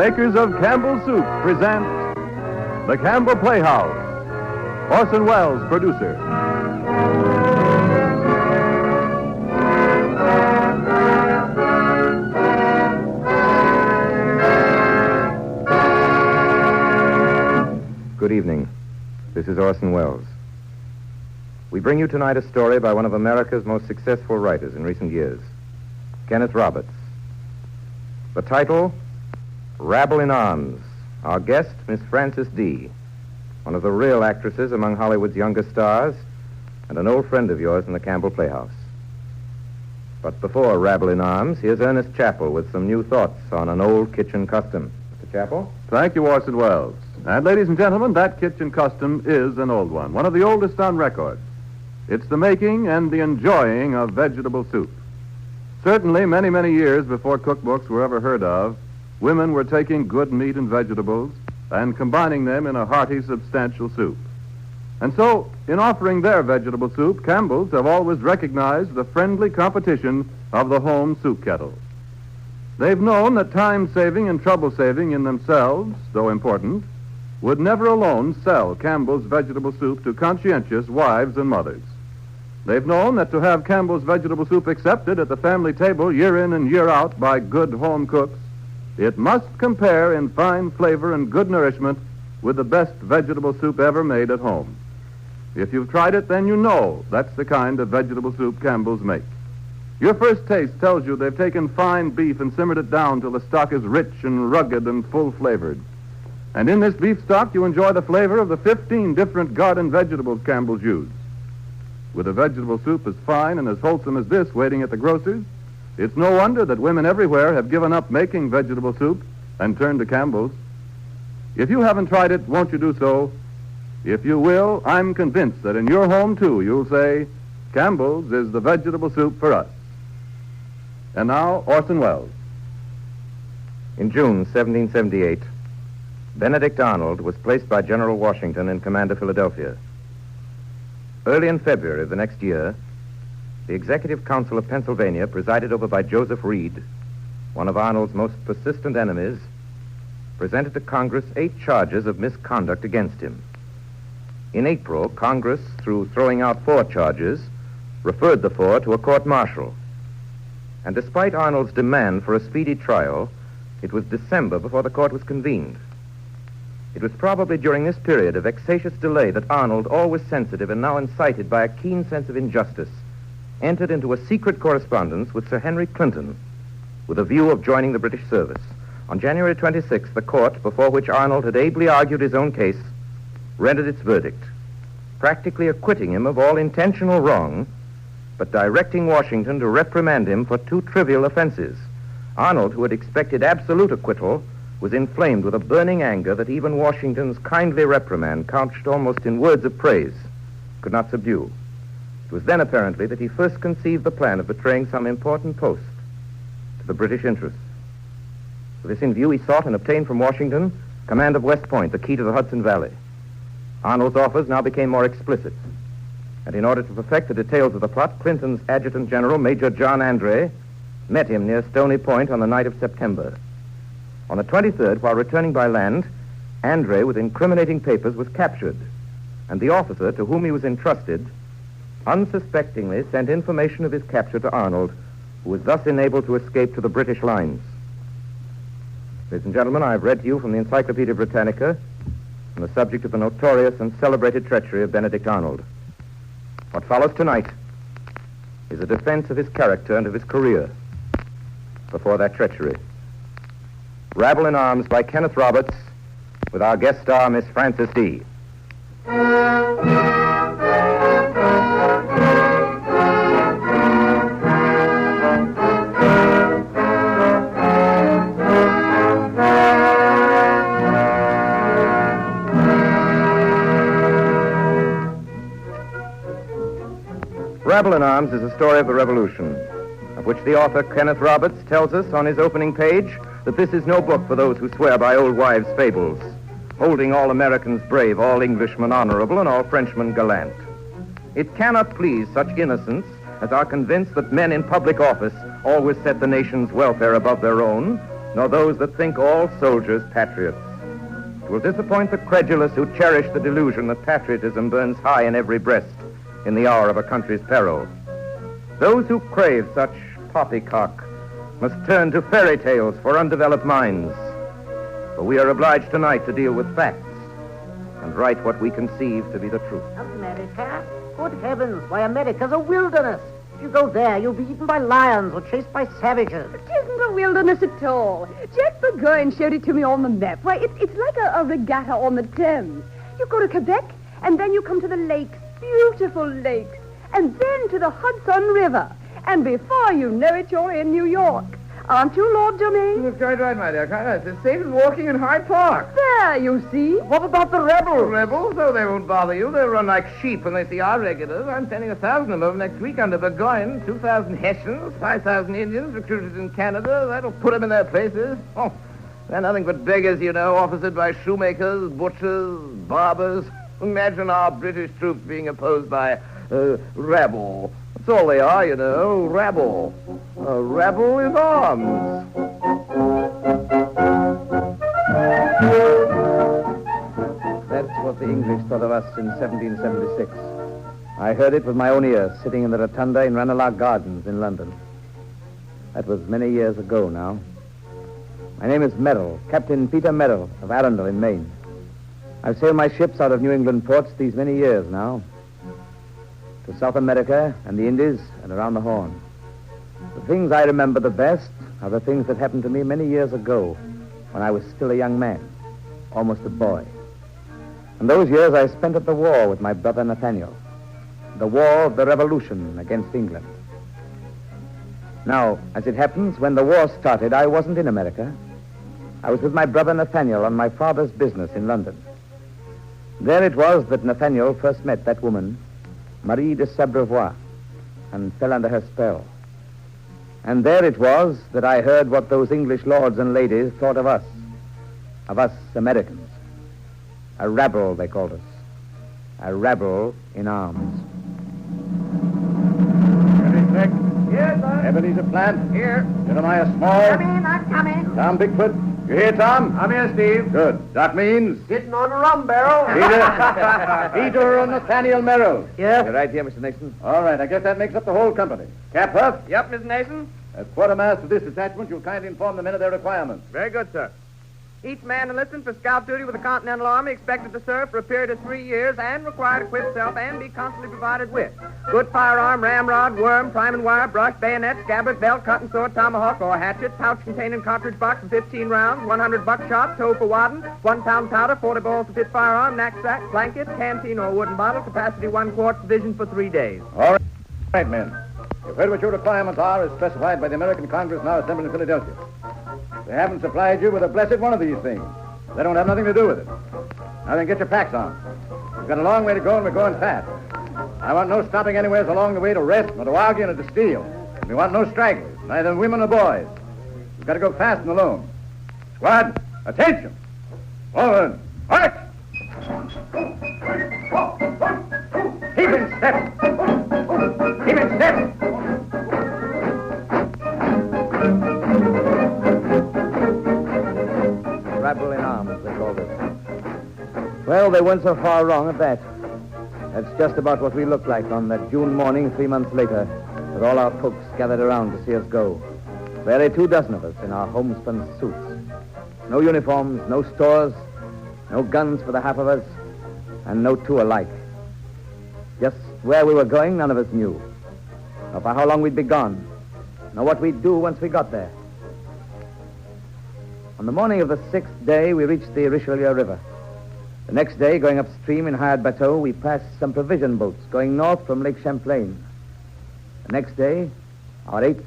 makers of Campbell Soup present the Campbell Playhouse. Orson Welles, producer. Good evening. This is Orson Welles. We bring you tonight a story by one of America's most successful writers in recent years, Kenneth Roberts. The title, Rabble in Arms. Our guest, Miss Frances D., one of the real actresses among Hollywood's youngest stars, and an old friend of yours in the Campbell Playhouse. But before Rabble in Arms, here's Ernest Chappell with some new thoughts on an old kitchen custom. Mr. Chappell? Thank you, Orson Welles. And ladies and gentlemen, that kitchen custom is an old one of the oldest on record. It's the making and the enjoying of vegetable soup. Certainly, many, many years before cookbooks were ever heard of, women were taking good meat and vegetables and combining them in a hearty, substantial soup. And so, in offering their vegetable soup, Campbell's have always recognized the friendly competition of the home soup kettle. They've known that time-saving and trouble-saving in themselves, though important, would never alone sell Campbell's vegetable soup to conscientious wives and mothers. They've known that to have Campbell's vegetable soup accepted at the family table year in and year out by good home cooks, it must compare in fine flavor and good nourishment with the best vegetable soup ever made at home. If you've tried it, then you know that's the kind of vegetable soup Campbell's make. Your first taste tells you they've taken fine beef and simmered it down till the stock is rich and rugged and full-flavored. And in this beef stock, you enjoy the flavor of the 15 different garden vegetables Campbell's use. With a vegetable soup as fine and as wholesome as this waiting at the grocer's, it's no wonder that women everywhere have given up making vegetable soup and turned to Campbell's. If you haven't tried it, won't you do so? If you will, I'm convinced that in your home, too, you'll say, Campbell's is the vegetable soup for us. And now, Orson Welles. In June 1778, Benedict Arnold was placed by General Washington in command of Philadelphia. Early in February of the next year, the Executive Council of Pennsylvania, presided over by Joseph Reed, one of Arnold's most persistent enemies, presented to Congress 8 charges of misconduct against him. In April, Congress, through throwing out 4 charges, referred the 4 to a court-martial. And despite Arnold's demand for a speedy trial, it was December before the court was convened. It was probably during this period of vexatious delay that Arnold, always sensitive and now incited by a keen sense of injustice, entered into a secret correspondence with Sir Henry Clinton with a view of joining the British service. On January 26th, the court, before which Arnold had ably argued his own case, rendered its verdict, practically acquitting him of all intentional wrong, but directing Washington to reprimand him for 2 trivial offenses. Arnold, who had expected absolute acquittal, was inflamed with a burning anger that even Washington's kindly reprimand, couched almost in words of praise, could not subdue. It was then apparently that he first conceived the plan of betraying some important post to the British interests. With this in view, he sought and obtained from Washington command of West Point, the key to the Hudson Valley. Arnold's offers now became more explicit, and in order to perfect the details of the plot, Clinton's Adjutant General, Major John Andre, met him near Stony Point on the night of September. On the 23rd, while returning by land, Andre, with incriminating papers, was captured, and the officer to whom he was entrusted unsuspectingly sent information of his capture to Arnold, who was thus enabled to escape to the British lines. Ladies and gentlemen, I've read to you from the Encyclopedia Britannica on the subject of the notorious and celebrated treachery of Benedict Arnold. What follows tonight is a defense of his character and of his career before that treachery. Rabble in Arms by Kenneth Roberts, with our guest star, Miss Frances D. Rabble in Arms is a story of the Revolution, of which the author, Kenneth Roberts, tells us on his opening page that this is no book for those who swear by old wives' fables, holding all Americans brave, all Englishmen honorable, and all Frenchmen gallant. It cannot please such innocents as are convinced that men in public office always set the nation's welfare above their own, nor those that think all soldiers patriots. It will disappoint the credulous who cherish the delusion that patriotism burns high in every breast in the hour of a country's peril. Those who crave such poppycock must turn to fairy tales for undeveloped minds. For we are obliged tonight to deal with facts and write what we conceive to be the truth. America? Good heavens, why, America's a wilderness. If you go there, you'll be eaten by lions or chased by savages. It isn't a wilderness at all. Jack Burgoyne showed it to me on the map. Why, it's like a regatta on the Thames. You go to Quebec, and then you come to the lakes, beautiful lakes, and then to the Hudson River. And before you know it, you're in New York. Aren't you, Lord Germain? That's quite right, my dear. It's as safe as walking in Hyde Park. There, you see. What about the rebels? The rebels? Oh, they won't bother you. They'll run like sheep when they see our regulars. I'm sending 1,000 of them next week under Burgoyne. 2,000 Hessians, 5,000 Indians recruited in Canada. That'll put them in their places. Oh, they're nothing but beggars, you know, officered by shoemakers, butchers, barbers. Imagine our British troops being opposed by rabble. That's all they are, you know, rabble. A Rabble in Arms. That's what the English thought of us in 1776. I heard it with my own ears, sitting in the rotunda in Ranelagh Gardens in London. That was many years ago now. My name is Merrill, Captain Peter Merrill of Arundel in Maine. I've sailed my ships out of New England ports these many years now, to South America and the Indies and around the Horn. The things I remember the best are the things that happened to me many years ago when I was still a young man, almost a boy. And those years I spent at the war with my brother Nathaniel, the war of the Revolution against England. Now, as it happens, when the war started, I wasn't in America. I was with my brother Nathaniel on my father's business in London. There it was that Nathaniel first met that woman, Marie de Sabrevois, and fell under her spell. And there it was that I heard what those English lords and ladies thought of us Americans. A rabble, they called us. A rabble in arms. Ready, Slick? Yes, sir. Ebenezer Plant? Here. Jeremiah Small? I'm coming. Tom Bigfoot? You here, Tom? I'm here, Steve. Good. Doc Means? Sitting on a rum barrel. Peter and Nathaniel Merrill. Yes. You're right here, Mr. Nixon. All right, I guess that makes up the whole company. Cap Huff? Yep, Mr. Nason. As quartermaster of this detachment, you'll kindly inform the men of their requirements. Very good, sir. Each man enlisted for scout duty with the Continental Army expected to serve for a period of 3 years and required to equip self and be constantly provided with good firearm, ramrod, worm, priming wire, brush, bayonet, scabbard, belt, cutting sword, tomahawk, or hatchet, pouch containing cartridge box for 15 rounds, 100 buckshot, toe for wadding, 1 pound powder, 40 balls to fit firearm, knapsack, blanket, canteen, or wooden bottle, capacity 1 quart, provision for 3 days. All right, men. You've heard what your requirements are as specified by the American Congress now assembled in Philadelphia. They haven't supplied you with a blessed one of these things. They don't have nothing to do with it. Now then, get your packs on. We've got a long way to go, and we're going fast. I want no stopping anywhere along the way to rest, nor to argue, nor to steal. We want no stragglers, neither women nor boys. We've got to go fast and alone. Squad, attention! Forward, march! Keep in step! Keep in step! Rabble in Arms, they called us. Well, they weren't so far wrong at that. That's just about what we looked like on that June morning 3 months later, with all our folks gathered around to see us go. Barely 24 of us in our homespun suits. No uniforms, no stores, no guns for the half of us, and no two alike. Just where we were going, none of us knew. Nor for how long we'd be gone, nor what we'd do once we got there. On the morning of the 6th day, we reached the Richelieu River. The next day, going upstream in hired bateau, we passed some provision boats going north from Lake Champlain. The next day, our 8th,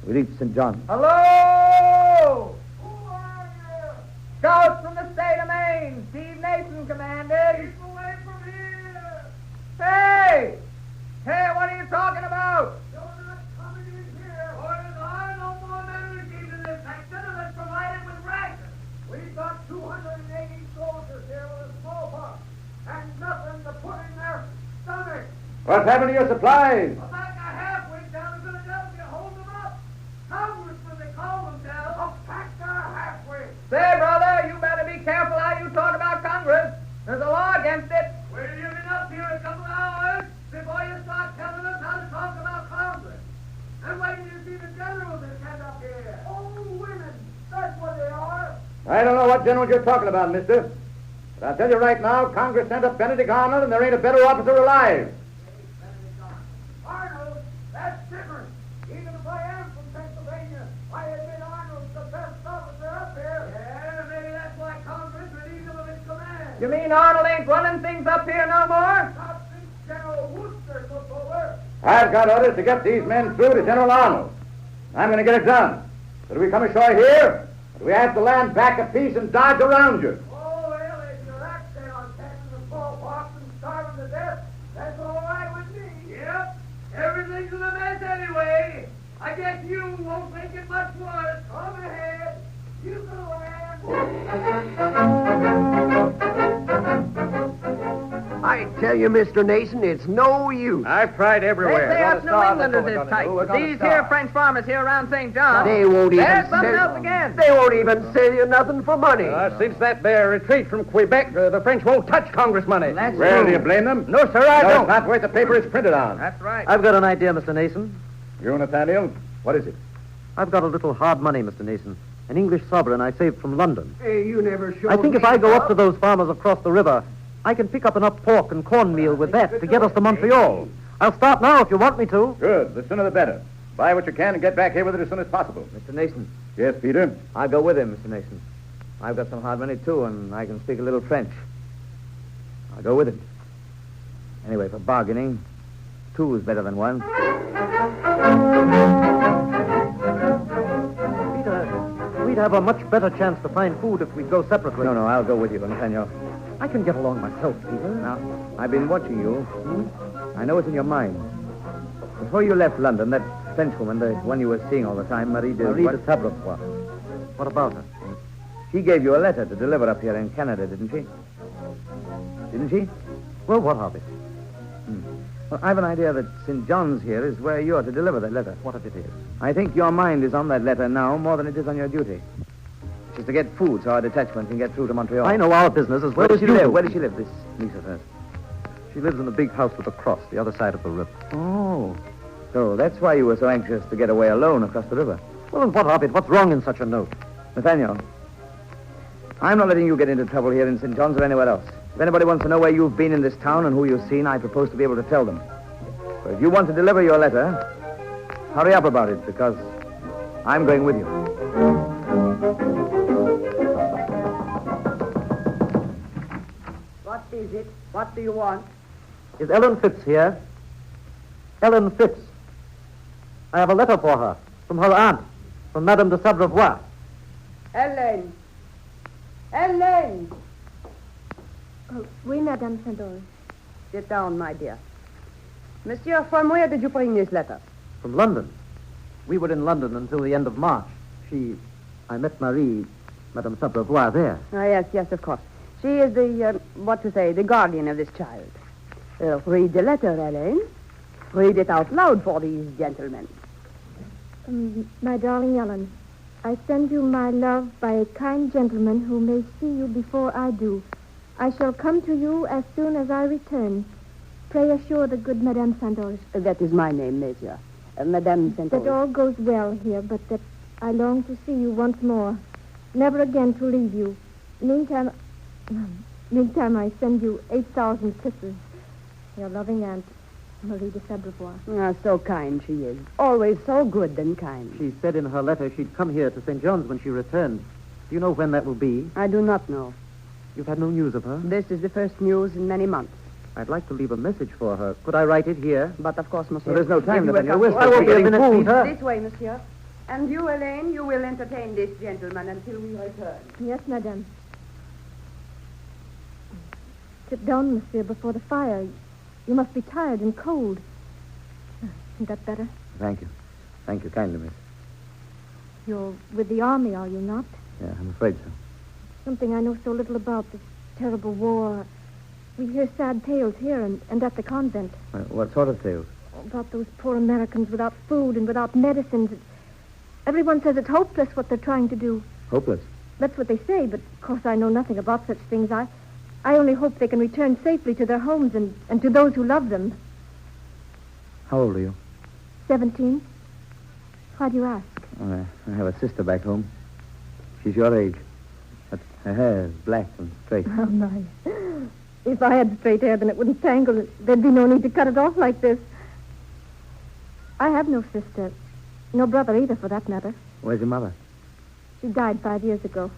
we reached St. John. Hello! Who are you? Scouts from the state of Maine. Steve Nason, Commander. Keep away from here. Hey! Hey, what are you talking about? You're not coming in here. Orders are no more men received in this section unless provided with rations. We've got 280 soldiers here with a smallpox and nothing to put in their stomachs. What's happened to your supplies? About a halfway down to Philadelphia, hold them up. Congressmen, they call themselves. Oh, pack their what generals you're talking about, mister. But I'll tell you right now, Congress sent up Benedict Arnold, and there ain't a better officer alive. Arnold? That's different. Even if I am from Pennsylvania, I admit Arnold's the best officer up here. Yeah, maybe that's why Congress relieved him of his command. You mean Arnold ain't running things up here no more? Not since General Wooster took over. I've got orders to get these men through to General Arnold. I'm going to get it done. So do we come ashore here, or do we have to land back a piece and dodge around you? Oh, well, if you're that set on catching the smallpox and starving to death, that's all right with me. Yep. Everything's in a mess anyway. I guess you won't make it much worse. Come ahead. You can land. I tell you, Mr. Nason, it's no use. I've tried everywhere. They say us New Englanders is tight. But these here French farmers here around St. John, They won't even there's something sell- else again. They won't even sell you nothing for money. Since that there retreat from Quebec, the French won't touch Congress money. That's Well, true. do you blame them? No, sir, I don't. It's not worth the paper it's printed on. That's right. I've got an idea, Mr. Nason. You, Nathaniel? What is it? I've got a little hard money, Mr. Nason. An English sovereign I saved from London. Hey, you never showed I think me if I go up how. to those farmers across the river, I can pick up enough pork and cornmeal with that to get us to Montreal. I'll start now if you want me to. Good. The sooner the better. Buy what you can and get back here with it as soon as possible. Mr. Nason, Yes, Peter? I'll go with him, Mr. Nason. I've got some hard money, too, and I can speak a little French. I'll go with him. Anyway, for bargaining, 2 is better than 1. Peter, we'd have a much better chance to find food if we go separately. No, I'll go with you, Nathaniel. I can get along myself, Peter. Now, I've been watching you. I know it's in your mind. Before you left London, that Frenchwoman, the one you were seeing all the time, Marie de Sabrebois. What about her? She gave you a letter to deliver up here in Canada, didn't she? Didn't she? Well, what of it? Well, I've an idea that St. John's here is where you're to deliver that letter. What if it is? I think your mind is on that letter now more than it is on your duty. Which is to get food so our detachment can get through to Montreal. I know our business as well Where as does she you live? do. Where does she live, this niece of hers? She lives in the big house with the cross, the other side of the river. Oh. So that's why you were so anxious to get away alone across the river. Well, and what of it? What's wrong in such a note? Nathaniel, I'm not letting you get into trouble here in St. John's or anywhere else. If anybody wants to know where you've been in this town and who you've seen, I propose to be able to tell them. So if you want to deliver your letter, hurry up about it, because I'm going with you. What is it? What do you want? Is Ellen Fitz here? Ellen Fitz. I have a letter for her from her aunt, from Madame de Sabrebois. Helen. Helen. Oh, oui, Madame Sandor. Sit down, my dear. Monsieur, from where did you bring this letter? From London. We were in London until the end of March. I met Marie, Madame Sabrebois, there. Yes, of course. She is the guardian of this child. Read the letter, Helen. Read it out loud for these gentlemen. My darling Ellen, I send you my love by a kind gentleman who may see you before I do. I shall come to you as soon as I return. Pray assure the good Madame Santos. That is my name, Monsieur. Madame Santos. That all goes well here, but that I long to see you once more. Never again to leave you. Meantime, I send you 8,000 kisses. Your loving aunt, Marie de Sabrebois. So kind she is. Always so good and kind. She said in her letter she'd come here to St. John's when she returned. Do you know when that will be? I do not know. You've had no news of her? This is the first news in many months. I'd like to leave a message for her. Could I write it here? But of course, Monsieur. Well, there's no time, Nathaniel. I won't be a minute, Peter. This way, Monsieur. And you, Elaine, you will entertain this gentleman until we return. Yes, Madame. Sit down, Monsieur, before the fire. You must be tired and cold. Isn't that better? Thank you. Thank you kindly, miss. You're with the army, are you not? Yeah, I'm afraid so. Something I know so little about, this terrible war. We hear sad tales here and at the convent. What sort of tales? About those poor Americans without food and without medicines. Everyone says it's hopeless what they're trying to do. Hopeless? That's what they say, but of course I know nothing about such things. I only hope they can return safely to their homes and to those who love them. How old are you? 17. Why do you ask? I have a sister back home. She's your age. Her hair is black and straight. Oh, my. If I had straight hair, then it wouldn't tangle. There'd be no need to cut it off like this. I have no sister. No brother either, for that matter. Where's your mother? She died 5 years ago.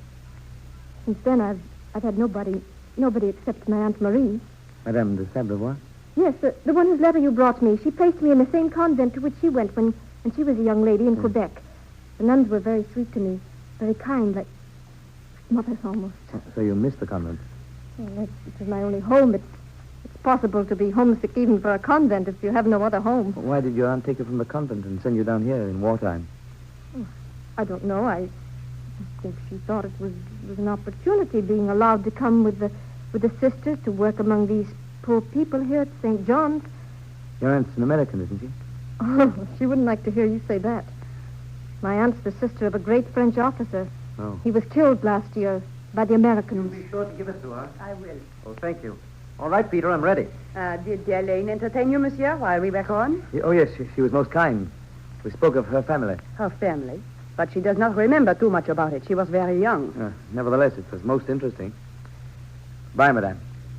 Since then, I've had nobody except my Aunt Marie. Madame de Sabrevois? Yes, the one whose letter you brought me. She placed me in the same convent to which she went when she was a young lady in Quebec. The nuns were very sweet to me, very kind, like mothers almost. So you missed the convent? Well, it was my only home. It's possible to be homesick even for a convent if you have no other home. Why did your aunt take you from the convent and send you down here in wartime? Oh, I don't know. I think she thought it was an opportunity, being allowed to come with the sisters to work among these poor people here at St. John's. Your aunt's an American, isn't she? Oh, she wouldn't like to hear you say that. My aunt's the sister of a great French officer. Oh. He was killed last year by the Americans. Be sure to give it to her. I will. Oh, thank you. All right, Peter, I'm ready. Did Elaine entertain you, monsieur, while we were gone? Oh, yes, she was most kind. We spoke of her family. Her family. But she does not remember too much about it. She was very young. Nevertheless, it was most interesting. Bye, madame.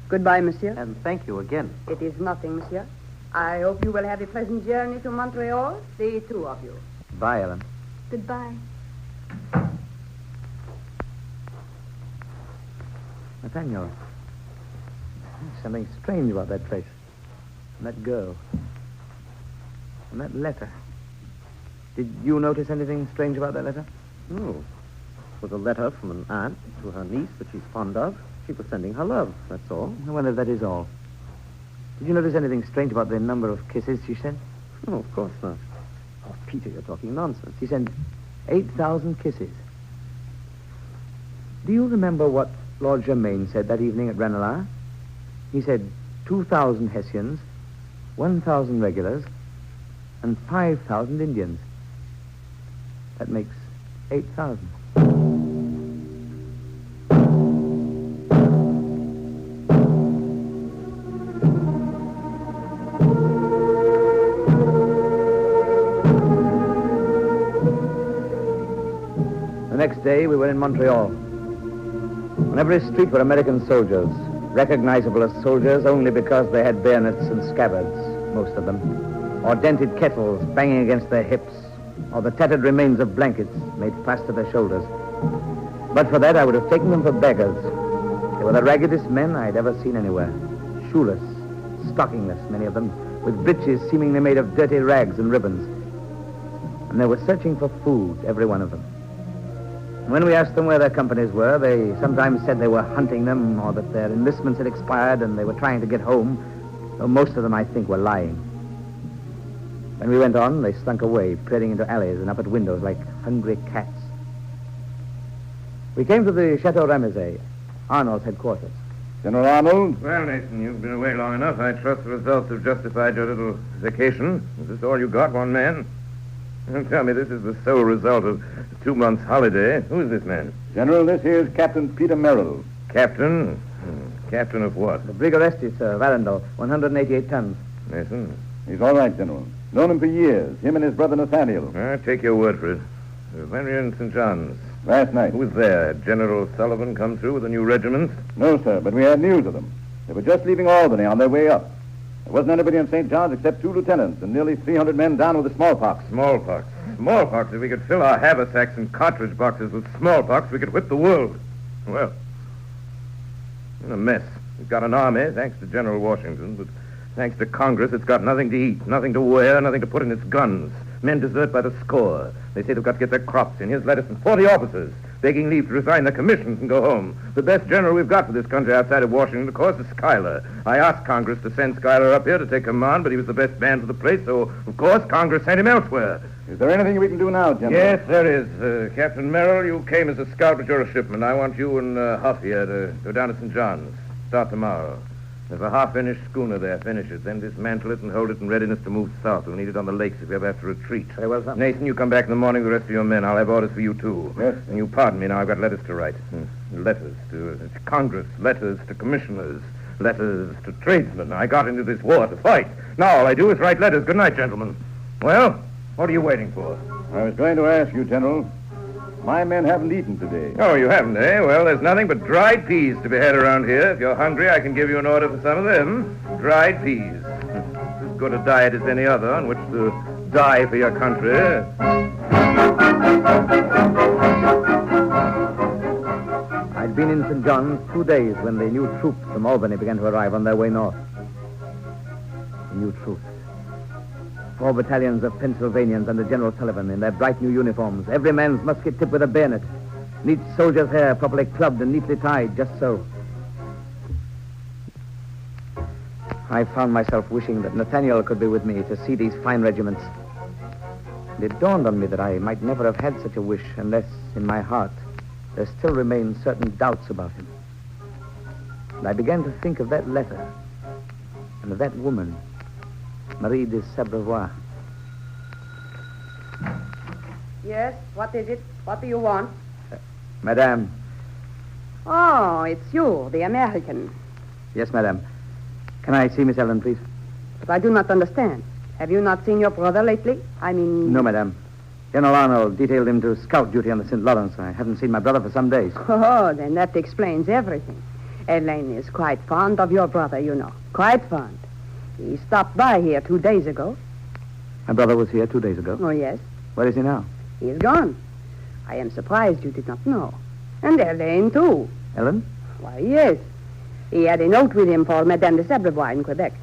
Goodbye, monsieur. And thank you again. It is nothing, monsieur. I hope you will have a pleasant journey to Montreal, the two of you. Bye, Helen. Goodbye. Nathaniel, there's something strange about that place. And that girl. And that letter. Did you notice anything strange about that letter? Oh. It was a letter from an aunt to her niece that she's fond of. She was sending her love, that's all. I wonder if that is all. Did you notice anything strange about the number of kisses she sent? Oh, of course not. Oh, Peter, you're talking nonsense. She sent 8,000 kisses. Do you remember what Lord Germain said that evening at Ranelagh? He said 2,000 Hessians, 1,000 regulars, and 5,000 Indians. That makes 8,000. The next day, we were in Montreal. On every street were American soldiers, recognizable as soldiers only because they had bayonets and scabbards, most of them, or dented kettles banging against their hips, or the tattered remains of blankets made fast to their shoulders. But for that, I would have taken them for beggars. They were the raggedest men I'd ever seen anywhere, shoeless, stockingless, many of them, with breeches seemingly made of dirty rags and ribbons. And they were searching for food, every one of them. When we asked them where their companies were, they sometimes said they were hunting them or that their enlistments had expired and they were trying to get home, though most of them, I think, were lying. When we went on, they slunk away, peering into alleys and up at windows like hungry cats. We came to the Chateau Ramezay, Arnold's headquarters. General Arnold? Well, Nathan, you've been away long enough. I trust the results have justified your little vacation. Is this all you got, one man? Tell me, this is the sole result of 2 months' holiday. Who is this man? General, this here's Captain Peter Merrill. Captain? Captain of what? The brig Orestes, sir, of Arundel, 188 tons. Nathan? He's all right, General. Known him for years, him and his brother Nathaniel. I take your word for it. When were you in St. John's? Last night. Who was there? Had General Sullivan come through with a new regiment? No, sir, but we had news of them. They were just leaving Albany on their way up. There wasn't anybody in St. John's except 2 lieutenants and nearly 300 men down with the smallpox. Smallpox? Smallpox? If we could fill our haversacks and cartridge boxes with smallpox, we could whip the world. Well, in a mess. We've got an army, thanks to General Washington, but thanks to Congress, it's got nothing to eat, nothing to wear, nothing to put in its guns. Men desert by the score. They say they've got to get their crops in. Here's letters from 40 officers begging leave to resign their commissions and go home. The best general we've got for this country outside of Washington, of course, is Schuyler. I asked Congress to send Schuyler up here to take command, but he was the best man for the place, so, of course, Congress sent him elsewhere. Is there anything we can do now, General? Yes, there is. Captain Merrill, you came as a scout, but you're a shipman. I want you and Huff here to go down to St. John's. Start tomorrow. There's a half-finished schooner there. Finish it. Then dismantle it and hold it in readiness to move south. We'll need it on the lakes if we ever have to retreat. Very well, sir. Nathan, you come back in the morning with the rest of your men. I'll have orders for you, too. Yes. And you pardon me now. I've got letters to write. Letters to Congress. Letters to commissioners. Letters to tradesmen. I got into this war to fight. Now all I do is write letters. Good night, gentlemen. Well, what are you waiting for? I was going to ask you, General, My men haven't eaten today. Oh, you haven't, eh? Well, there's nothing but dried peas to be had around here. If you're hungry, I can give you an order for some of them. Dried peas. As good a diet as any other on which to die for your country. I'd been in St. John's 2 days when the new troops from Albany began to arrive on their way north. New troops. 4 battalions of Pennsylvanians under General Sullivan in their bright new uniforms, every man's musket tipped with a bayonet, and each soldier's hair properly clubbed and neatly tied, just so. I found myself wishing that Nathaniel could be with me to see these fine regiments. And it dawned on me that I might never have had such a wish unless, in my heart, there still remained certain doubts about him. And I began to think of that letter and of that woman, Marie de Sabrevois. Yes, what is it? What do you want? Madame. Oh, it's you, the American. Yes, madame. Can I see Miss Helen, please? But I do not understand. Have you not seen your brother lately? I mean... No, madame. General Arnold detailed him to scout duty on the St. Lawrence. I haven't seen my brother for some days. Oh, then that explains everything. Helen is quite fond of your brother, you know. Quite fond. He stopped by here 2 days ago. My brother was here 2 days ago? Oh, yes. Where is he now? He is gone. I am surprised you did not know. And Helen, too. Helen? Why, yes. He had a note with him for Madame de Sabrevois in Quebec.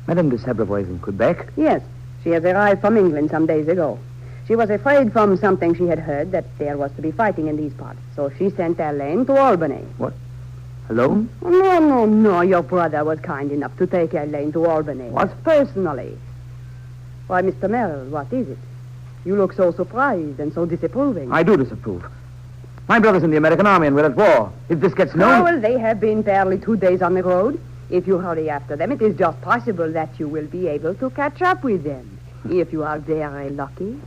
Madame de Sabrevois is in Quebec? Yes. She has arrived from England some days ago. She was afraid from something she had heard that there was to be fighting in these parts. So she sent Helen to Albany. What? Alone? No. Your brother was kind enough to take Helen to Albany. What? Personally. Why, Mr. Merrill, what is it? You look so surprised and so disapproving. I do disapprove. My brother's in the American Army and we're at war. If this gets known... Oh, well, they have been barely 2 days on the road. If you hurry after them, it is just possible that you will be able to catch up with them. If you are very lucky.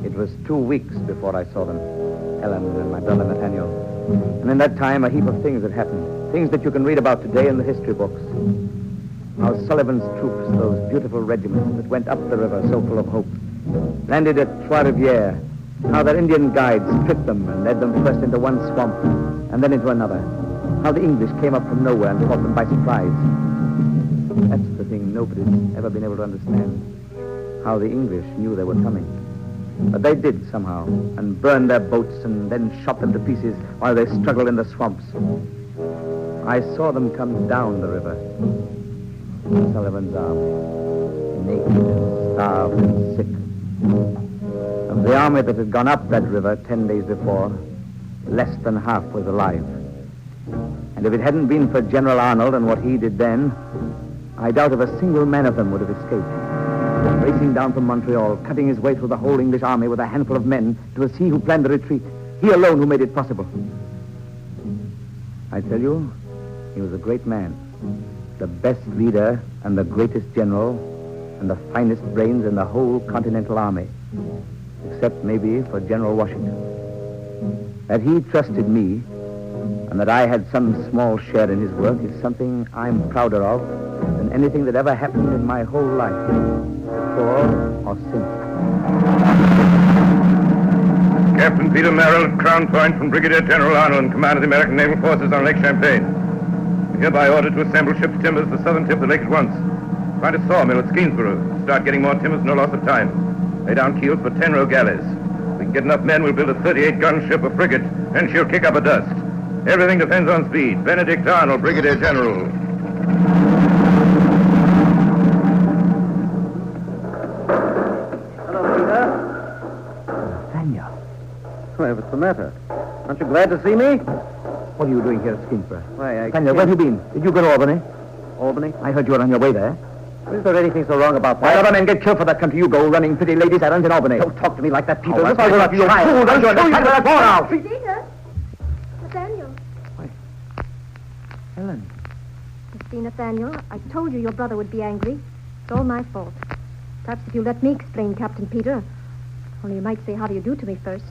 It was 2 weeks before I saw them, Helen and my brother Nathaniel. And in that time, a heap of things had happened. Things that you can read about today in the history books. How Sullivan's troops, those beautiful regiments that went up the river so full of hope, landed at Trois-Rivières. How their Indian guides tricked them and led them first into one swamp and then into another. How the English came up from nowhere and caught them by surprise. That's the thing nobody's ever been able to understand. How the English knew they were coming. But they did somehow, and burned their boats and then shot them to pieces while they struggled in the swamps. I saw them come down the river. Sullivan's army, naked and starved and sick. Of the army that had gone up that river 10 days before, less than half was alive. And if it hadn't been for General Arnold and what he did then, I doubt if a single man of them would have escaped. Racing down from Montreal, cutting his way through the whole English army with a handful of men, it was he who planned the retreat. He alone who made it possible. I tell you, he was a great man. The best leader and the greatest general and the finest brains in the whole Continental Army. Except maybe for General Washington. That he trusted me and that I had some small share in his work is something I'm prouder of than anything that ever happened in my whole life, before or since. Captain Peter Merrill at Crown Point from Brigadier General Arnold in command of the American Naval Forces on Lake Champlain. I'm hereby ordered to assemble ship's timbers for southern tip of the lake at once. Find a sawmill at Skeensboro. Start getting more timbers, no loss of time. Lay down keels for 10 row galleys. If we can get enough men, we'll build a 38-gun ship or frigate, and she'll kick up a dust. Everything depends on speed. Benedict Arnold, Brigadier General. Hello, Peter. Nathaniel. Why, what's the matter? Aren't you glad to see me? What are you doing here at Skeensboro? Why, Nathaniel, where have you been? Did you go to Albany? Albany? I heard you were on your way there. Is there anything so wrong about Why that? other men get killed for that country you go, running pretty ladies' errands in Albany? Don't talk to me like that, Peter. Oh, If I were a you child, fool, I'd don't show you you that now. Peter? Nathaniel. Helen. You see, Nathaniel, I told you your brother would be angry. It's all my fault. Perhaps if you let me explain, Captain Peter. Only you might say how do you do to me first.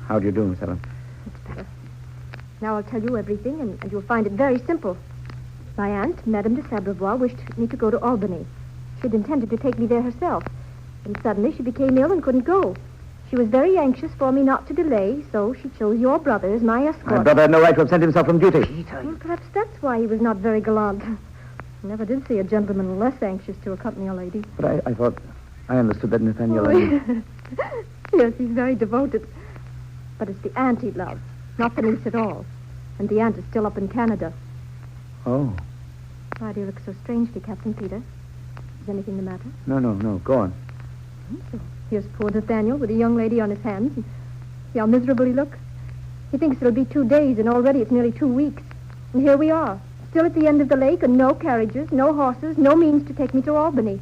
How do you do, Miss Helen? It's better. Now I'll tell you everything, and you'll find it very simple. My aunt, Madame de Sabrevois, wished me to go to Albany. She'd intended to take me there herself. And suddenly she became ill and couldn't go. She was very anxious for me not to delay, so she chose your brother as my escort. My brother had no right to absent himself from duty. Peter. Well, perhaps that's why he was not very gallant. I never did see a gentleman less anxious to accompany a lady. But I thought... I understood that Nathaniel... Yes, he's very devoted. But it's the aunt he loves, not the niece at all. And the aunt is still up in Canada. Oh. Why do you look so strangely, Captain Peter? Is anything the matter? No. Go on. So here's poor Nathaniel with a young lady on his hands. And see how miserable he looks? He thinks it'll be 2 days, and already it's nearly 2 weeks. And here we are, still at the end of the lake, and no carriages, no horses, no means to take me to Albany.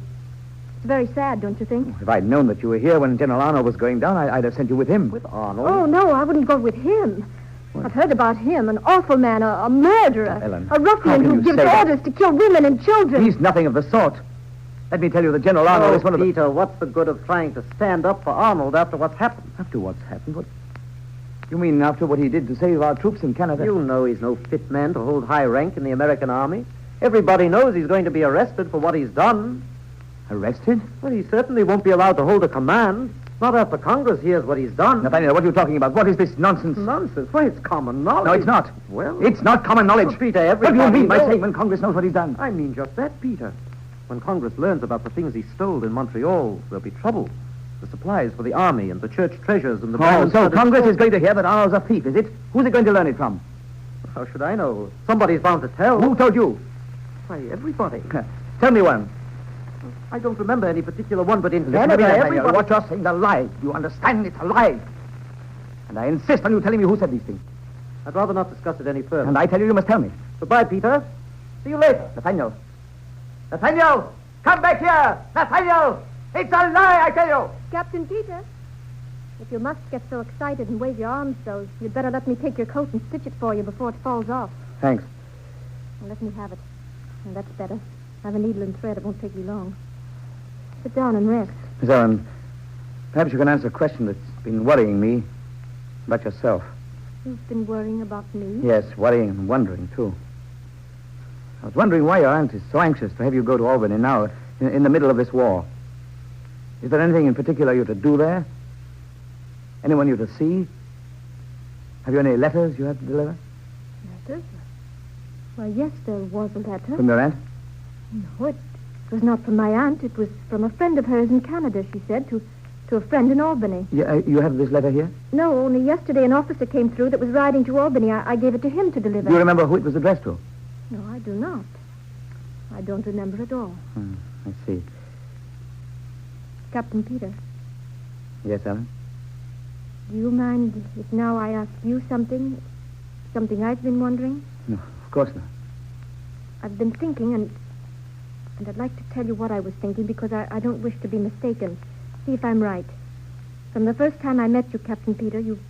It's very sad, don't you think? If I'd known that you were here when General Arnold was going down, I'd have sent you with him. With Arnold? Oh, no, I wouldn't go with him. What? I've heard about him, an awful man, a murderer. Helen, a ruffian who gives orders to kill women and children. He's nothing of the sort. Let me tell you that General Arnold is one of the... Peter, what's the good of trying to stand up for Arnold after what's happened? After what's happened? What? You mean after what he did to save our troops in Canada? You know he's no fit man to hold high rank in the American army. Everybody knows he's going to be arrested for what he's done. Arrested? Well, he certainly won't be allowed to hold a command. Not after Congress hears what he's done. Nathaniel, what are you talking about? What is this nonsense? Nonsense? Why, it's common knowledge. No, it's not. Well... It's not common knowledge. Well, Peter, everybody What do you mean by knows... saying when Congress knows what he's done? I mean just that, Peter. When Congress learns about the things he stole in Montreal, there'll be trouble. The supplies for the army and the church treasures and the... Oh, so Congress is going to hear that Arnold's a thief, is it? Who's it going to learn it from? How should I know? Somebody's bound to tell. Who told you? Why, everybody. Tell me one. I don't remember any particular one, but in Listen to me, Canada, Nathaniel. everybody... What you're saying is a lie. You understand? It's a lie. And I insist on you telling me who said these things. I'd rather not discuss it any further. And I tell you, you must tell me. Goodbye, Peter. See you later. Nathaniel. Nathaniel! Come back here! Nathaniel! It's a lie, I tell you! Captain Peter, if you must get so excited and wave your arms so, you'd better let me take your coat and stitch it for you before it falls off. Thanks. Well, let me have it. Well, that's better. I have a needle and thread. It won't take me long. Sit down and rest. Miss Ellen, perhaps you can answer a question that's been worrying me about yourself. You've been worrying about me? Yes, worrying and wondering, too. I was wondering why your aunt is so anxious to have you go to Albany now, in the middle of this war. Is there anything in particular you're to do there? Anyone you're to see? Have you any letters you have to deliver? Letters? Why, yes, there was a letter. From your aunt? No, it was not from my aunt. It was from a friend of hers in Canada, she said, to a friend in Albany. You have this letter here? No, only yesterday an officer came through that was riding to Albany. I gave it to him to deliver. Do you remember who it was addressed to? No, I do not. I don't remember at all. I see. Captain Peter. Yes, Ellen? Do you mind if now I ask you something? Something I've been wondering? No, of course not. I've been thinking, and I'd like to tell you what I was thinking because I don't wish to be mistaken. See if I'm right. From the first time I met you, Captain Peter, you've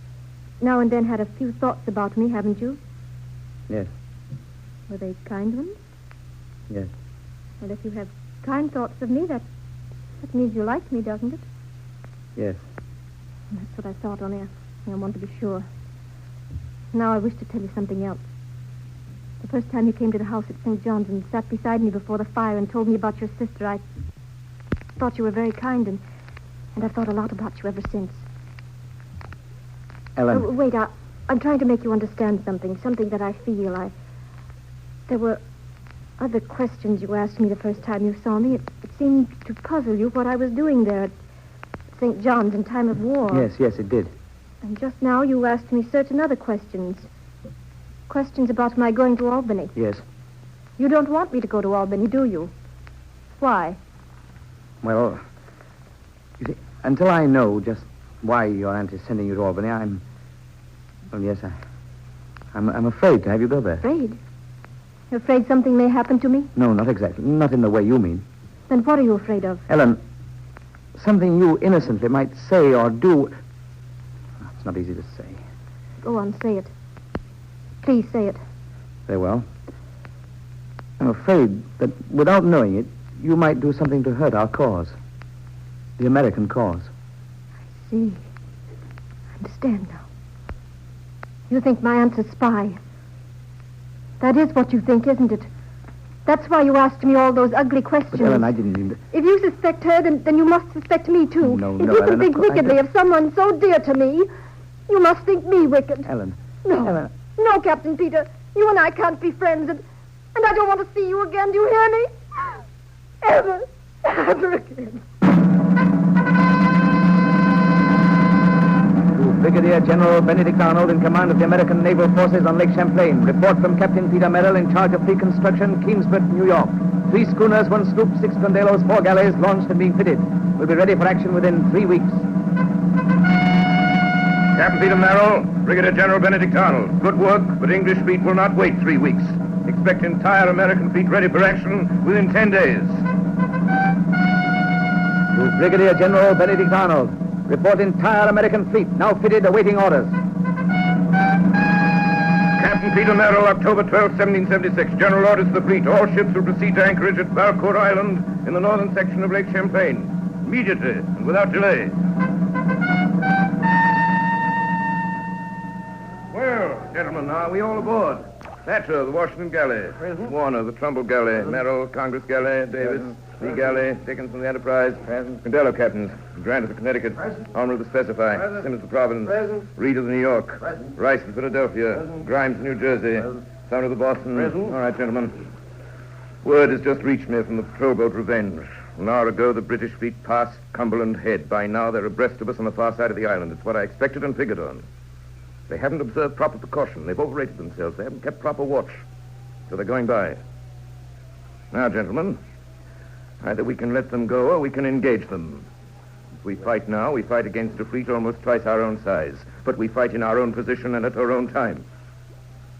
now and then had a few thoughts about me, haven't you? Yes. Were they kind ones? Yes. Well, if you have kind thoughts of me, that means you like me, doesn't it? Yes. That's what I thought, only I want to be sure. Now I wish to tell you something else. The first time you came to the house at St. John's and sat beside me before the fire and told me about your sister, I thought you were very kind, and I've thought a lot about you ever since. Ellen. Wait, I'm trying to make you understand something that I feel. There were other questions you asked me the first time you saw me. It seemed to puzzle you what I was doing there at St. John's in time of war. Yes, it did. And just now you asked me certain other questions. Questions about my going to Albany. Yes. You don't want me to go to Albany, do you? Why? Well, you see, until I know just why your aunt is sending you to Albany, I'm afraid to have you go there. Afraid? You're afraid something may happen to me? No, not exactly. Not in the way you mean. Then what are you afraid of? Ellen, something you innocently might say or do. It's not easy to say. Go on, say it. Please say it. Very well. I'm afraid that without knowing it, you might do something to hurt our cause. The American cause. I see. I understand now. You think my aunt's a spy. That is what you think, isn't it? That's why you asked me all those ugly questions. But, Helen, I didn't mean to... If you suspect her, then you must suspect me, too. No, if you can Helen, think wickedly of someone so dear to me, you must think me wicked. Helen. No. Helen. No, Captain Peter. You and I can't be friends, and I don't want to see you again. Do you hear me? Ever again. Brigadier General Benedict Arnold in command of the American Naval Forces on Lake Champlain. Report from Captain Peter Merrill in charge of pre-construction, Kingsbridge, New York. 3 schooners, 1 sloop, 6 gondolas, 4 galleys launched and being fitted. Will be ready for action within 3 weeks. Captain Peter Merrill, Brigadier General Benedict Arnold. Good work, but English fleet will not wait 3 weeks. Expect entire American fleet ready for action within 10 days. To Brigadier General Benedict Arnold. Report entire American fleet, now fitted, awaiting orders. Captain Peter Merrill, October 12, 1776. General orders to the fleet. All ships will proceed to anchorage at Valcour Island in the northern section of Lake Champlain. Immediately and without delay. Well, gentlemen, are we all aboard? Thatcher, the Washington Galley. Present. Warner, the Trumbull Galley. Present. Merrill, Congress Galley. Davis, Lee Galley. Dickinson, the Enterprise. Present. Condello, captains. Grant of the Connecticut. Present. Arnold, the Specify. Present. Simmons, the Providence. Present. Reed of the New York. Present. Rice, the Philadelphia. Present. Grimes, the New Jersey. Present. Son of the Boston. Present. All right, gentlemen. Word has just reached me from the patrol boat Revenge. An hour ago, the British fleet passed Cumberland Head. By now, they're abreast of us on the far side of the island. It's what I expected and figured on. They haven't observed proper precaution. They've overrated themselves. They haven't kept proper watch. So they're going by. Now, gentlemen, either we can let them go or we can engage them. If we fight now, we fight against a fleet almost twice our own size. But we fight in our own position and at our own time.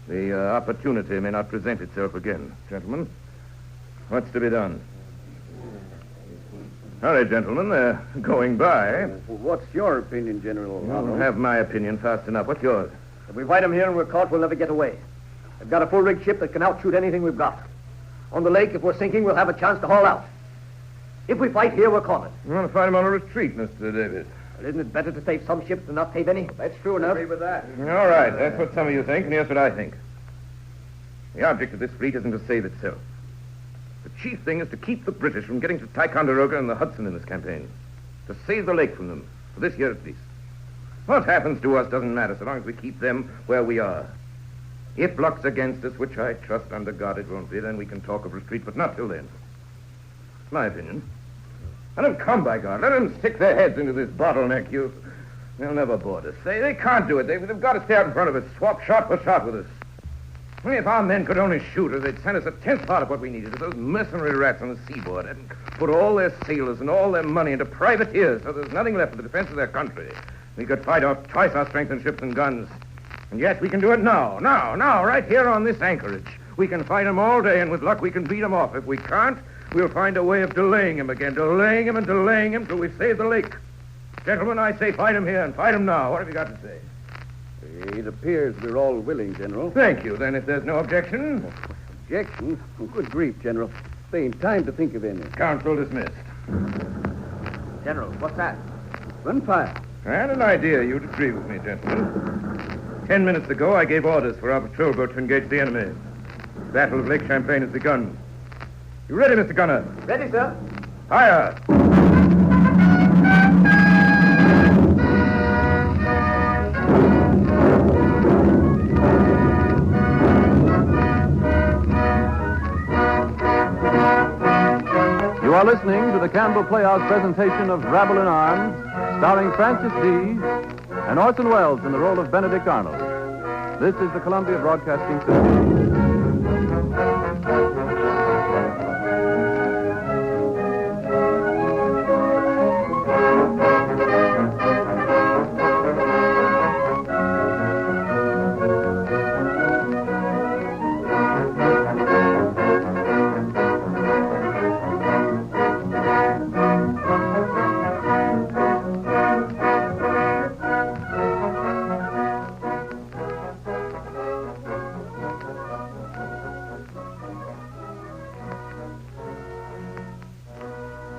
The opportunity may not present itself again. Gentlemen, what's to be done? Hurry, gentlemen, they're going by. What's your opinion, General? I don't have my opinion fast enough. What's yours? If we fight them here and we're caught, we'll never get away. They've got a full-rigged ship that can outshoot anything we've got. On the lake, if we're sinking, we'll have a chance to haul out. If we fight here, we're cornered. You want to fight them on a retreat, Mr. Davis? Well, isn't it better to save some ships than not save any? That's true enough. I agree with that. All right, that's what some of you think, and here's what I think. The object of this fleet isn't to save itself. The chief thing is to keep the British from getting to Ticonderoga and the Hudson in this campaign. To save the lake from them, for this year at least. What happens to us doesn't matter so long as we keep them where we are. If luck's against us, which I trust under God it won't be, then we can talk of retreat, but not till then. It's my opinion. Let them come, by God. Let them stick their heads into this bottleneck. They'll never board us. They can't do it. They've got to stay out in front of us, swap shot for shot with us. If our men could only shoot us, they'd send us a 10th part of what we needed. If those mercenary rats on the seaboard hadn't put all their sailors and all their money into privateers, so there's nothing left for the defense of their country, we could fight off twice our strength in ships and guns. And yes, we can do it now, right here on this anchorage. We can fight them all day, and with luck, we can beat them off. If we can't, we'll find a way of delaying him again, delaying him till we save the lake. Gentlemen, I say fight him here and fight him now. What have you got to say? It appears we're all willing, General. Thank you. Then, if there's no objection... Objection? Oh, good grief, General. There ain't time to think of any. Council dismissed. General, what's that? Run fire. I had an idea you'd agree with me, gentlemen. 10 minutes ago, I gave orders for our patrol boat to engage the enemy. The Battle of Lake Champlain has begun. You ready, Mr. Gunner? Ready, sir. Fire! You are listening to the Campbell Playhouse presentation of Rabble in Arms, starring Francis Dee and Orson Welles in the role of Benedict Arnold. This is the Columbia Broadcasting System.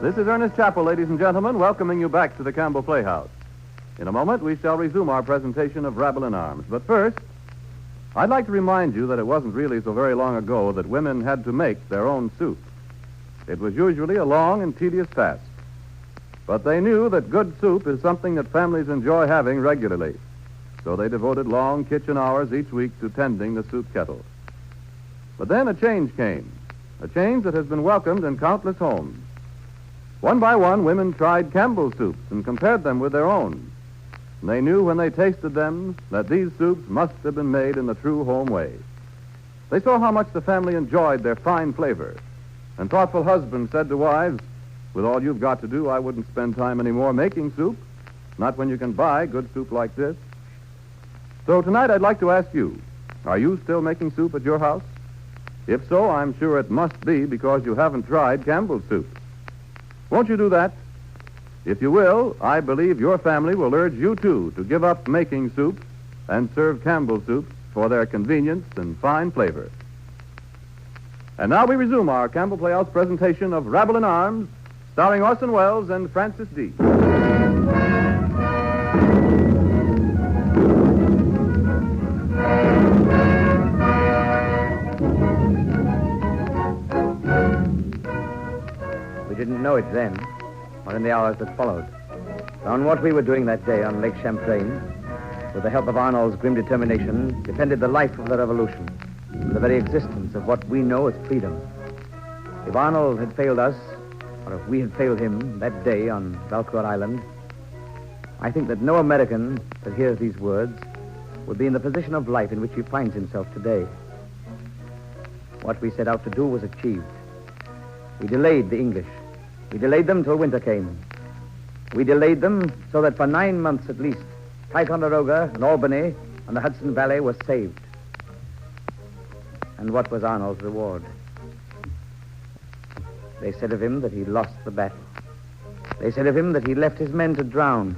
This is Ernest Chappell, ladies and gentlemen, welcoming you back to the Campbell Playhouse. In a moment, we shall resume our presentation of Rabble in Arms. But first, I'd like to remind you that it wasn't really so very long ago that women had to make their own soup. It was usually a long and tedious task. But they knew that good soup is something that families enjoy having regularly. So they devoted long kitchen hours each week to tending the soup kettle. But then a change came, a change that has been welcomed in countless homes. One by one, women tried Campbell's soups and compared them with their own. And they knew when they tasted them that these soups must have been made in the true home way. They saw how much the family enjoyed their fine flavor. And thoughtful husbands said to wives, with all you've got to do, I wouldn't spend time anymore making soup, not when you can buy good soup like this. So tonight I'd like to ask you, are you still making soup at your house? If so, I'm sure it must be because you haven't tried Campbell's soup. Won't you do that? If you will, I believe your family will urge you, too, to give up making soup and serve Campbell's soup for their convenience and fine flavor. And now we resume our Campbell Playhouse presentation of Rabble in Arms, starring Orson Welles and Francis D. We didn't know it then, or in the hours that followed. On what we were doing that day on Lake Champlain, with the help of Arnold's grim determination, depended the life of the revolution, and the very existence of what we know as freedom. If Arnold had failed us, or if we had failed him that day on Valcour Island, I think that no American that hears these words would be in the position of life in which he finds himself today. What we set out to do was achieved. We delayed the English. We delayed them till winter came. We delayed them so that for 9 months at least, Ticonderoga and Albany and the Hudson Valley were saved. And what was Arnold's reward? They said of him that he lost the battle. They said of him that he left his men to drown.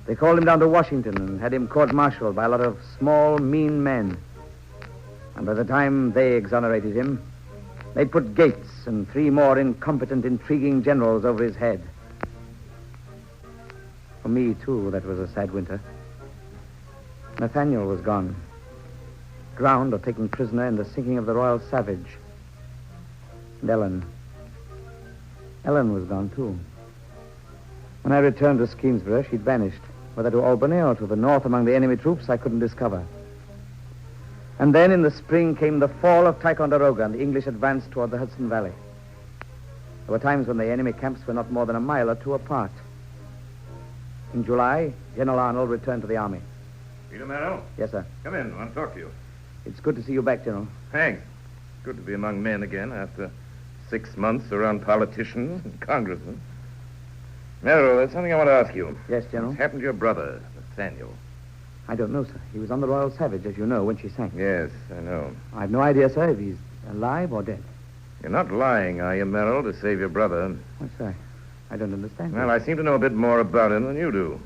They called him down to Washington and had him court-martialed by a lot of small, mean men. And by the time they exonerated him, they'd put Gates and 3 more incompetent, intriguing generals over his head. For me, too, that was a sad winter. Nathaniel was gone. Drowned or taken prisoner in the sinking of the Royal Savage. And Helen was gone, too. When I returned to Skenesborough, she'd vanished. Whether to Albany or to the north among the enemy troops, I couldn't discover. And then in the spring came the fall of Ticonderoga, and the English advanced toward the Hudson Valley. There were times when the enemy camps were not more than a mile or 2 apart. In July, General Arnold returned to the army. Peter Merrill? Yes, sir. Come in. I want to talk to you. It's good to see you back, General. Thanks. Good to be among men again after 6 months around politicians and congressmen. Merrill, there's something I want to ask you. Yes, General? What's happened to your brother, Nathaniel? I don't know, sir. He was on the Royal Savage, as you know, when she sank. Yes, I know. I've no idea, sir, if he's alive or dead. You're not lying, are you, Merrill, to save your brother? What's that? I don't understand. Well, I seem to know a bit more about him than you do.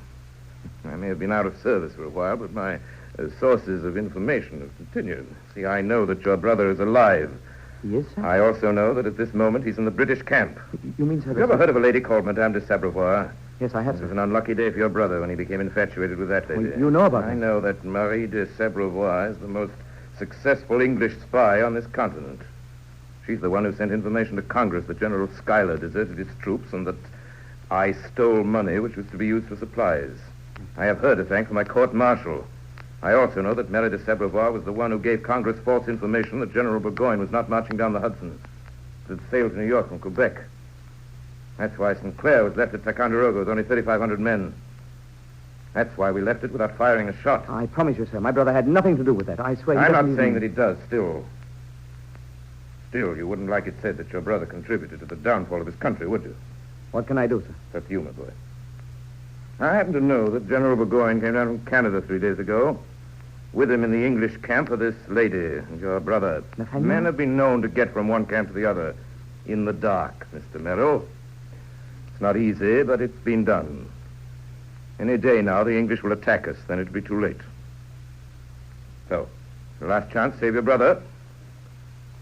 I may have been out of service for a while, but my sources of information have continued. See, I know that your brother is alive. He is, sir? I also know that at this moment he's in the British camp. You mean, sir... Have you ever heard of a lady called Madame de Sabrevois? Yes, I have, It sir. was an unlucky day for your brother when he became infatuated with that lady. Well, you know about I that. know that Marie de Sabrevois is the most successful English spy on this continent. She's the one who sent information to Congress that General Schuyler deserted his troops and that I stole money which was to be used for supplies. I have her to thank for my court-martial. I also know that Marie de Sabrevois was the one who gave Congress false information that General Burgoyne was not marching down the Hudson, that had sailed to New York from Quebec. That's why Sinclair was left at Ticonderoga with only 3,500 men. That's why we left it without firing a shot. I promise you, sir, my brother had nothing to do with that. I swear he I'm doesn't not even... saying that he does, still. Still, you wouldn't like it said that your brother contributed to the downfall of his country, would you? What can I do, sir? That's you, my boy. I happen to know that General Burgoyne came down from Canada 3 days ago. With him in the English camp are this lady and your brother. Nathaniel? Men have been known to get from one camp to the other in the dark, Mr. Merrill. It's not easy, but it's been done. Any day now, the English will attack us. Then it'll be too late. So, the last chance, save your brother.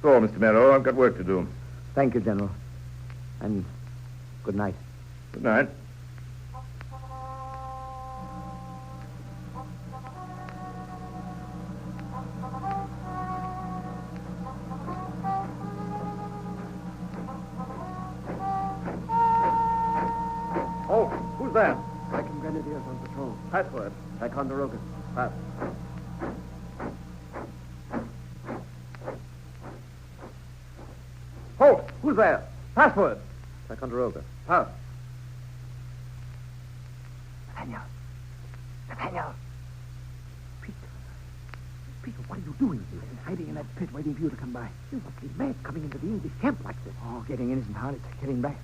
That's all, Mr. Merrill. I've got work to do. Thank you, General. And good night. Good night. that? Second Grenadiers on patrol. Password. Ticonderoga. Pass. Halt! Who's there? Password. Ticonderoga. Pass. Nathaniel. Nathaniel. Peter, what are you doing here? Hiding in that pit, waiting for you to come by. You must be mad coming into the English camp like this. Oh, getting in isn't hard. It's getting back.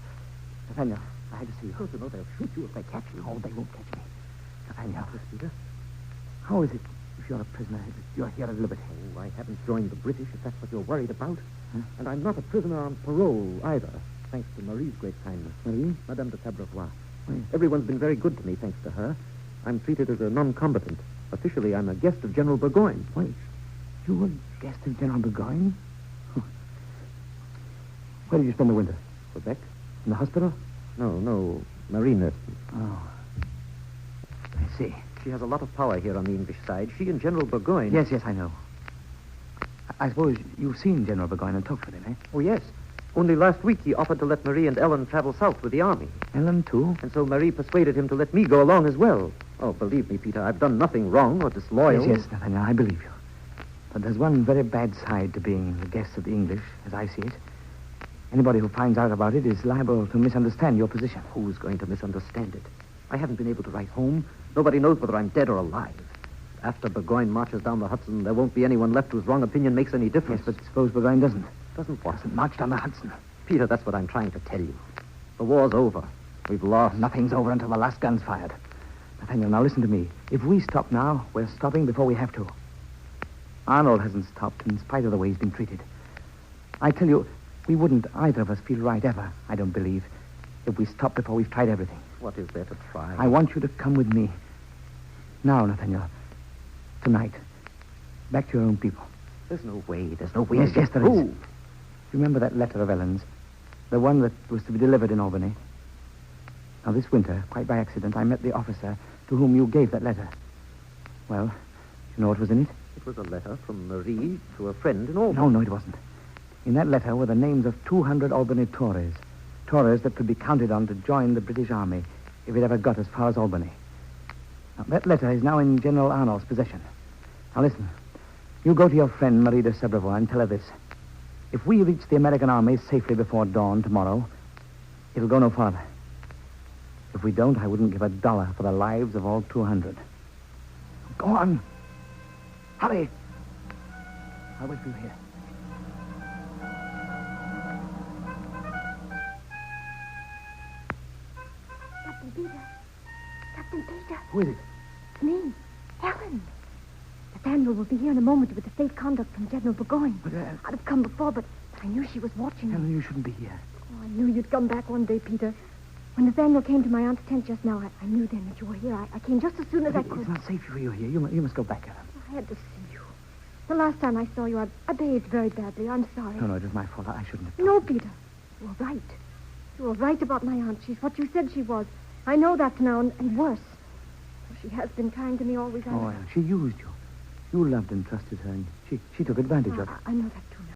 Nathaniel, I had to see you. Oh, no, they'll shoot you if they catch you. Oh, they won't catch me. Nathaniel. Yes, Peter. How is it, if you're a prisoner, that you're here at liberty? Oh, I haven't joined the British, if that's what you're worried about. Huh? And I'm not a prisoner on parole, either, thanks to Marie's great kindness. Marie? Madame de Tabrevois. Oh, yes. Everyone's been very good to me, thanks to her. I'm treated as a non-combatant. Officially, I'm a guest of General Burgoyne. Wait, you were guest of General Burgoyne? Where did you spend the winter? Quebec? In the hospital? No, Marie nursed me. Oh. I see. She has a lot of power here on the English side. She and General Burgoyne... Yes, I know. I suppose you've seen General Burgoyne and talked with him, eh? Oh, yes. Only last week he offered to let Marie and Ellen travel south with the army. Ellen, too? And so Marie persuaded him to let me go along as well. Oh, believe me, Peter, I've done nothing wrong or disloyal. Yes, Nathaniel, I believe you. But there's one very bad side to being the guest of the English, as I see it. Anybody who finds out about it is liable to misunderstand your position. Who's going to misunderstand it? I haven't been able to write home. Nobody knows whether I'm dead or alive. After Burgoyne marches down the Hudson, there won't be anyone left whose wrong opinion makes any difference. Yes, but suppose Burgoyne doesn't. Doesn't what? Doesn't march down the Hudson. Peter, that's what I'm trying to tell you. The war's over. We've lost. Nothing's over until the last gun's fired. Nathaniel, now listen to me. If we stop now, we're stopping before we have to. Arnold hasn't stopped in spite of the way he's been treated. I tell you, we wouldn't either of us feel right ever, I don't believe, if we stopped before we've tried everything. What is there to try? I want you to come with me. Now, Nathaniel. Tonight. Back to your own people. There's no way. Yes, there is. Remember that letter of Ellen's? The one that was to be delivered in Albany? Now, this winter, quite by accident, I met the officer to whom you gave that letter. Well, you know what was in it? It was a letter from Marie to a friend in Albany. No, it wasn't. In that letter were the names of 200 Albany Tories. Tories that could be counted on to join the British Army if it ever got as far as Albany. Now, that letter is now in General Arnold's possession. Now, listen. You go to your friend, Marie de Tabrevois, and tell her this. If we reach the American army safely before dawn tomorrow, it'll go no farther. If we don't, I wouldn't give $1 for the lives of all 200. Go on. Hurry. I'll wait for you here. Captain Peter. Who is it? It's me, Helen. Nathaniel will be here in a moment with the safe conduct from General Burgoyne. But, I'd have come before, but I knew she was watching me. Helen, you shouldn't be here. Oh, I knew you'd come back one day, Peter. When Nathaniel came to my aunt's tent just now, I knew then that you were here. I came just as soon as I could. It's not safe for you here. You must go back, Helen. I had to see you. The last time I saw you, I behaved very badly. I'm sorry. No, it was my fault. I shouldn't have. No, Peter. You were right. You were right about my aunt. She's what you said she was. I know that now, and worse. She has been kind to me always. Oh, Helen, she used you. You loved and trusted her, and she took advantage of it. I know that, too, now.